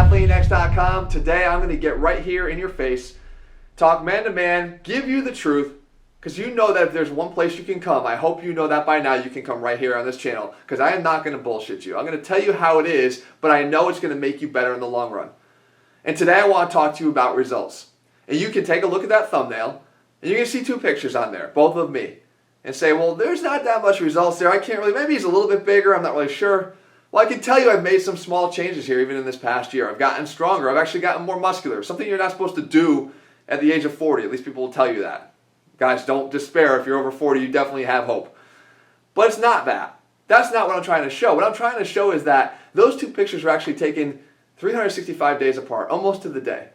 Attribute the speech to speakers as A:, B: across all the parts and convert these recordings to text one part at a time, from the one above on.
A: ATHLEAN-X.com. Today I'm going to get right here in your face, talk man to man, give you the truth, because you know that if there's one place you can come, I hope you know that by now, you can come right here on this channel, because I am not going to bullshit you. I'm going to tell you how it is, but I know it's going to make you better in the long run. And today I want to talk to you about results. And you can take a look at that thumbnail, and you're going to see two pictures on there, both of me, and say, well, there's not that much results there. I can't really, maybe he's a little bit bigger, I'm not really sure. Well, I can tell you I've made some small changes here even in this past year. I've gotten stronger. I've actually gotten more muscular. Something you're not supposed to do at the age of 40. At least people will tell you that. Guys, don't despair. If you're over 40, you definitely have hope. But it's not that. That's not what I'm trying to show. What I'm trying to show is that those two pictures were actually taken 365 days apart, almost to the day.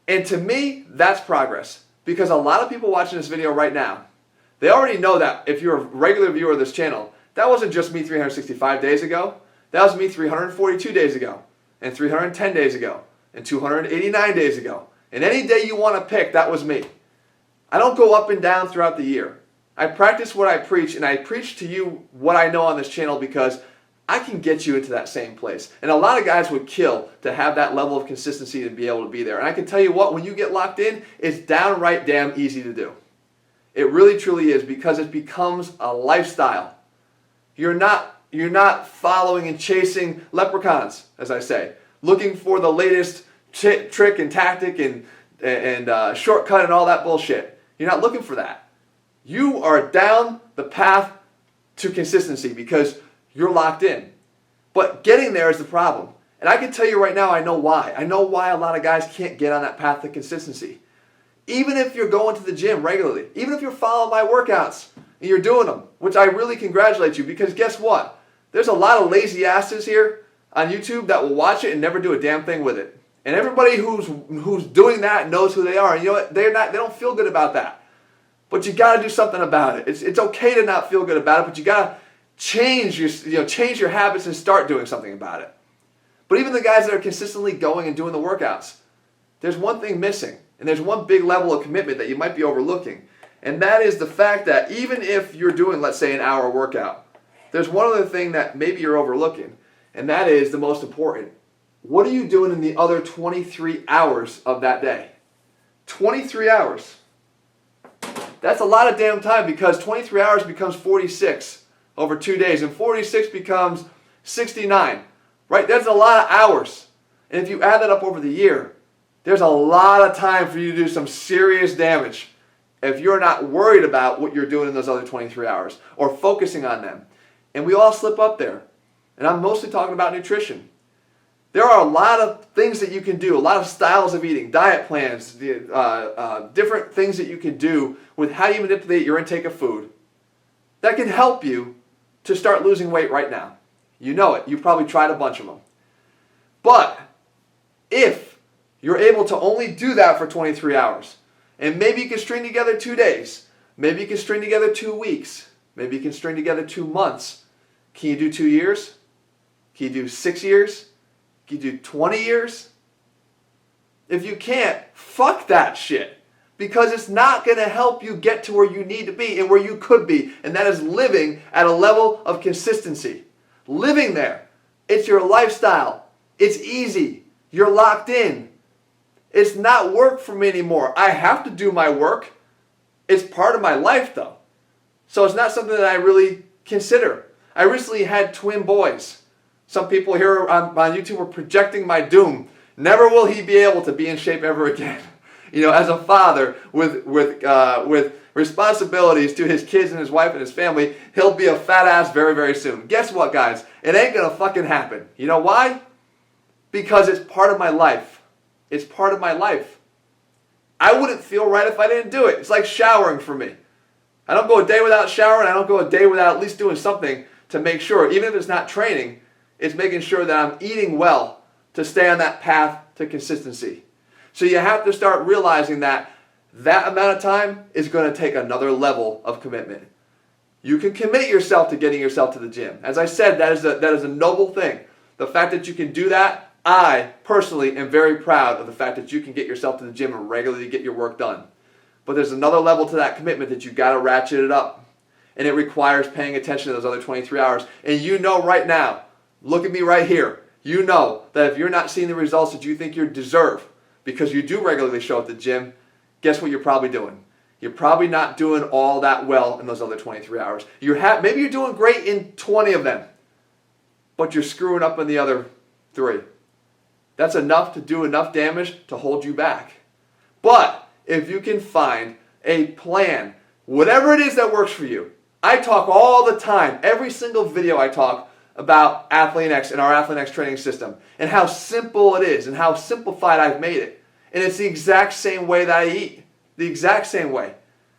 A: And to me, that's progress. Because a lot of people watching this video right now, they already know that if you're a regular viewer of this channel, that wasn't just me 365 days ago. That was me 342 days ago, and 310 days ago, and 289 days ago. And any day you want to pick, that was me. I don't go up and down throughout the year. I practice what I preach, and I preach to you what I know on this channel because I can get you into that same place. And a lot of guys would kill to have that level of consistency to be able to be there. And I can tell you what, when you get locked in, it's downright damn easy to do. It really truly is, because it becomes a lifestyle. You're not following and chasing leprechauns, as I say, looking for the latest trick and tactic and shortcut and all that bullshit. You're not looking for that. You are down the path to consistency because you're locked in. But getting there is the problem. And I can tell you right now, I know why. I know why a lot of guys can't get on that path to consistency. Even if you're going to the gym regularly, even if you're following my workouts, and you're doing them, which I really congratulate you, because guess what? There's a lot of lazy asses here on YouTube that will watch it and never do a damn thing with it. And everybody who's doing that knows who they are. And you know what? They don't feel good about that. But you got to do something about it. It's okay to not feel good about it, but you got to change your habits and start doing something about it. But even the guys that are consistently going and doing the workouts, there's one thing missing, and there's one big level of commitment that you might be overlooking. And that is the fact that even if you're doing, let's say, an hour workout, there's one other thing that maybe you're overlooking, and that is the most important. What are you doing in the other 23 hours of that day? 23 hours. That's a lot of damn time, because 23 hours becomes 46 over 2 days, and 46 becomes 69, right? That's a lot of hours. And if you add that up over the year, there's a lot of time for you to do some serious damage if you're not worried about what you're doing in those other 23 hours or focusing on them. And we all slip up there. And I'm mostly talking about nutrition. There are a lot of things that you can do, a lot of styles of eating, diet plans, different things that you can do with how you manipulate your intake of food that can help you to start losing weight right now. You know it. You've probably tried a bunch of them. But if you're able to only do that for 23 hours, and maybe you can string together 2 days. Maybe you can string together 2 weeks. Maybe you can string together 2 months. Can you do 2 years? Can you do 6 years? Can you do 20 years? If you can't, fuck that shit. Because it's not going to help you get to where you need to be and where you could be. And that is living at a level of consistency. Living there. It's your lifestyle. It's easy. You're locked in. It's not work for me anymore. I have to do my work. It's part of my life, though. So it's not something that I really consider. I recently had twin boys. Some people here on YouTube were projecting my doom. Never will he be able to be in shape ever again. You know, as a father with responsibilities to his kids and his wife and his family, he'll be a fat ass very, very soon. Guess what, guys? It ain't gonna fucking happen. You know why? Because it's part of my life. It's part of my life. I wouldn't feel right if I didn't do it. It's like showering for me. I don't go a day without showering. I don't go a day without at least doing something to make sure, even if it's not training, it's making sure that I'm eating well to stay on that path to consistency. So you have to start realizing that that amount of time is going to take another level of commitment. You can commit yourself to getting yourself to the gym. As I said, that is a noble thing. The fact that you can do that, I personally am very proud of the fact that you can get yourself to the gym and regularly get your work done. But there's another level to that commitment that you've got to ratchet it up. And it requires paying attention to those other 23 hours. And you know right now, look at me right here. you know that if you're not seeing the results that you think you deserve because you do regularly show up at the gym, guess what you're probably doing? You're probably not doing all that well in those other 23 hours. Maybe you're doing great in 20 of them, but you're screwing up in the other 3. That's enough to do enough damage to hold you back. But if you can find a plan, whatever it is that works for you. I talk all the time, every single video I talk about ATHLEAN-X and our ATHLEAN-X training system and how simple it is and how simplified I've made it. And it's the exact same way that I eat. The exact same way.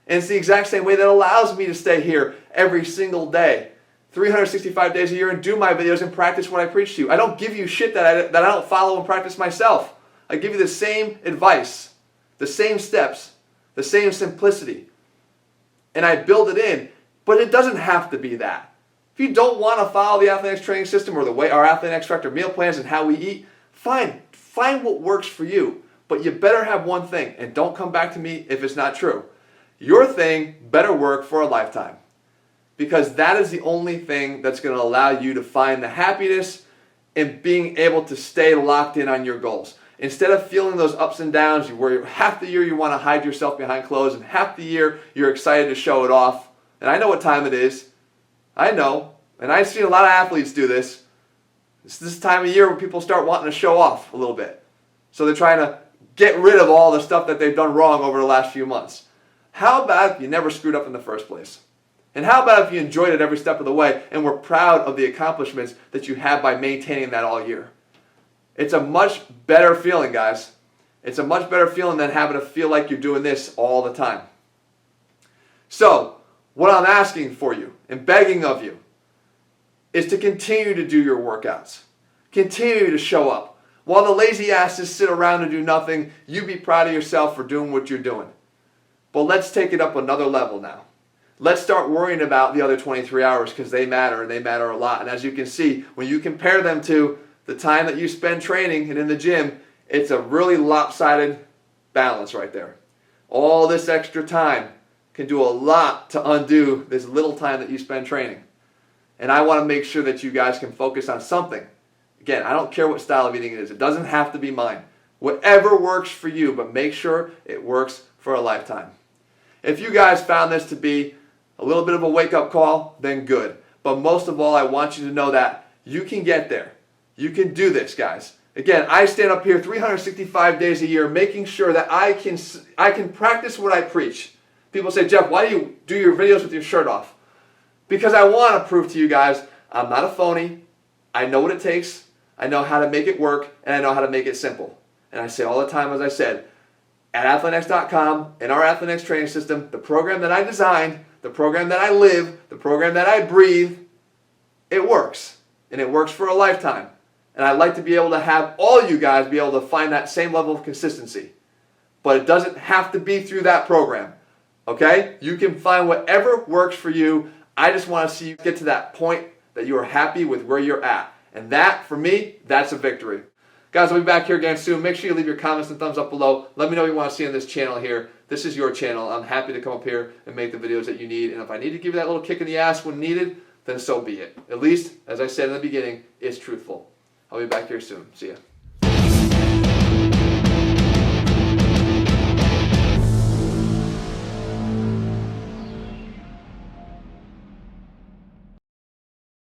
A: And it's the exact same way that allows me to stay here every single day, 365 days a year, and do my videos and practice what I preach to you. I don't give you shit that I don't follow and practice myself. I give you the same advice, the same steps, the same simplicity. And I build it in, but it doesn't have to be that. If you don't want to follow the ATHLEAN-X training system or the way our ATHLEAN-X Factor meal plans and how we eat, fine. Find what works for you. But you better have one thing, and don't come back to me if it's not true. Your thing better work for a lifetime. Because that is the only thing that's going to allow you to find the happiness in being able to stay locked in on your goals. Instead of feeling those ups and downs where half the year you want to hide yourself behind clothes and half the year you're excited to show it off. And I know what time it is. I know. And I've seen a lot of athletes do this. It's this time of year when people start wanting to show off a little bit. So they're trying to get rid of all the stuff that they've done wrong over the last few months. How about if you never screwed up in the first place? And how about if you enjoyed it every step of the way and were proud of the accomplishments that you had by maintaining that all year? It's a much better feeling, guys. It's a much better feeling than having to feel like you're doing this all the time. So, what I'm asking for you and begging of you is to continue to do your workouts. Continue to show up. While the lazy asses sit around and do nothing, you be proud of yourself for doing what you're doing. But let's take it up another level now. Let's start worrying about the other 23 hours because they matter and they matter a lot. And as you can see, when you compare them to the time that you spend training and in the gym, it's a really lopsided balance right there. All this extra time can do a lot to undo this little time that you spend training. And I want to make sure that you guys can focus on something. Again, I don't care what style of eating it is. It doesn't have to be mine. Whatever works for you, but make sure it works for a lifetime. If you guys found this to be a little bit of a wake-up call, then good. But most of all, I want you to know that you can get there. You can do this, guys. Again, I stand up here 365 days a year making sure that I can practice what I preach. People say, Jeff, why do you do your videos with your shirt off? Because I want to prove to you guys I'm not a phony. I know what it takes. I know how to make it work, and I know how to make it simple. And I say all the time, as I said, at ATHLEAN-X.com, in our ATHLEAN-X training system, the program that I designed, the program that I live, the program that I breathe, it works. And it works for a lifetime. And I'd like to be able to have all you guys be able to find that same level of consistency. But it doesn't have to be through that program. Okay? You can find whatever works for you. I just want to see you get to that point that you are happy with where you're at. And that, for me, that's a victory. Guys, I'll be back here again soon. Make sure you leave your comments and thumbs up below. Let me know what you want to see on this channel here. This is your channel. I'm happy to come up here and make the videos that you need. And if I need to give you that little kick in the ass when needed, then so be it. At least, as I said in the beginning, it's truthful. I'll be back here soon. See ya.